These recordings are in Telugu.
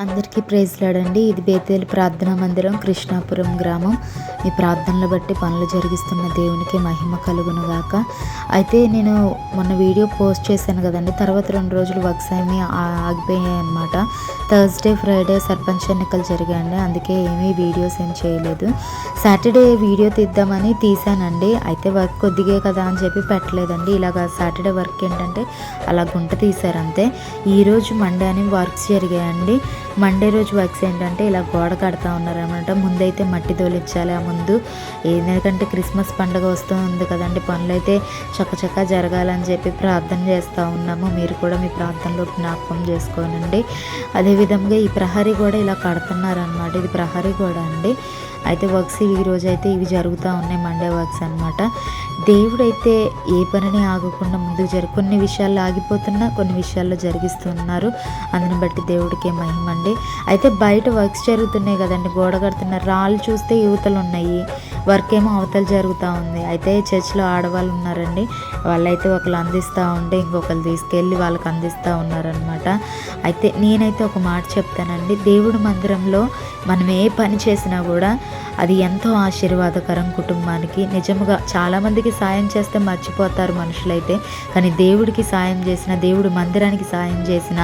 అందరికీ ప్రైజ్ లాడండి. ఇది బేతేలు ప్రార్థనా మందిరం, కృష్ణాపురం గ్రామం. ఈ ప్రార్థనలు బట్టి పనులు జరిగిస్తున్న దేవునికి మహిమ కలుగును గాక. అయితే నేను మొన్న వీడియో పోస్ట్ చేశాను కదండి. తర్వాత 2 రోజులు వర్క్స్ ఏమీ ఆగిపోయాయి అనమాట. థర్స్డే, ఫ్రైడే సర్పంచ్ ఎన్నికలు జరిగాయండి. అందుకే వీడియోస్ ఏం చేయలేదు. సాటర్డే వీడియో తీద్దామని తీసానండి. అయితే వర్క్ కొద్దిగే కదా అని చెప్పి పెట్టలేదండి. ఇలాగ సాటర్డే వర్క్ ఏంటంటే అలా గుంట తీశారు అంతే. ఈరోజు మండే అని వర్క్స్ జరిగాయండి. మండే రోజు వర్క్స్ ఏంటంటే ఇలా గోడ కడతా ఉన్నారనమాట. ముందైతే మట్టి తోలించాలి. ఆ ముందు ఎందుకంటే క్రిస్మస్ పండుగ వస్తూ ఉంది కదండి. పనులు అయితే చక్కచక్క జరగాలని చెప్పి ప్రార్థన చేస్తూ ఉన్నాము. మీరు కూడా మీ ప్రార్థనలో జ్ఞాపకం చేసుకోనండి. అదేవిధంగా ఈ ప్రహరీ కూడా ఇలా కడుతున్నారనమాట. ఇది ప్రహరీ కూడా అండి. అయితే వర్క్స్ ఈరోజు అయితే ఇవి జరుగుతూ ఉన్నాయి, మండే వర్క్స్ అనమాట. దేవుడైతే ఏ పనిని ఆగకుండా ముందుకు కొన్ని విషయాల్లో ఆగిపోతున్నా, కొన్ని విషయాల్లో జరిగిస్తున్నారు. అందుని బట్టి దేవుడికే మహిమ అండి. అయితే బయట వర్క్స్ జరుగుతున్నాయి కదండి, గోడ కడుతున్నారు. రాళ్ళు చూస్తే యువతలు ఉన్నాయి, వర్క్ ఏమో అవతలు జరుగుతూ ఉంది. అయితే చర్చ్లో ఆడవాళ్ళు ఉన్నారండి. వాళ్ళైతే ఒకళ్ళు అందిస్తూ ఉంటే ఇంకొకరు తీసుకెళ్ళి వాళ్ళకి అందిస్తూ ఉన్నారనమాట. అయితే నేనైతే ఒక మాట చెప్తానండి. దేవుడి మందిరంలో మనం ఏ పని చేసినా కూడా అది ఎంతో ఆశీర్వాదకరం కుటుంబానికి. నిజంగా చాలామందికి సాయం చేస్తే మర్చిపోతారు మనుషులైతే, కానీ దేవుడికి సాయం చేసిన, దేవుడి మందిరానికి సాయం చేసిన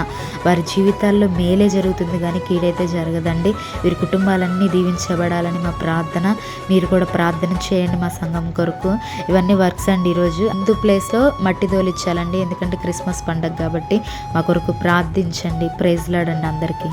వారి జీవితాల్లో మేలే జరుగుతుంది, కానీ కీడైతే జరగదండి. వీరి కుటుంబాలన్నీ దీవించబడాలని మా ప్రార్థన. మీరు కూడా ప్రార్థన చేయండి మా సంఘం కొరకు. ఇవన్నీ వర్క్స్ అండి. ఈరోజు ముందు ప్లేస్లో మట్టి తోలిచ్చాలండి, ఎందుకంటే క్రిస్మస్ పండుగ కాబట్టి. మా కొరకు ప్రార్థించండి. ప్రైజ్ లార్డ్ అండి అందరికీ.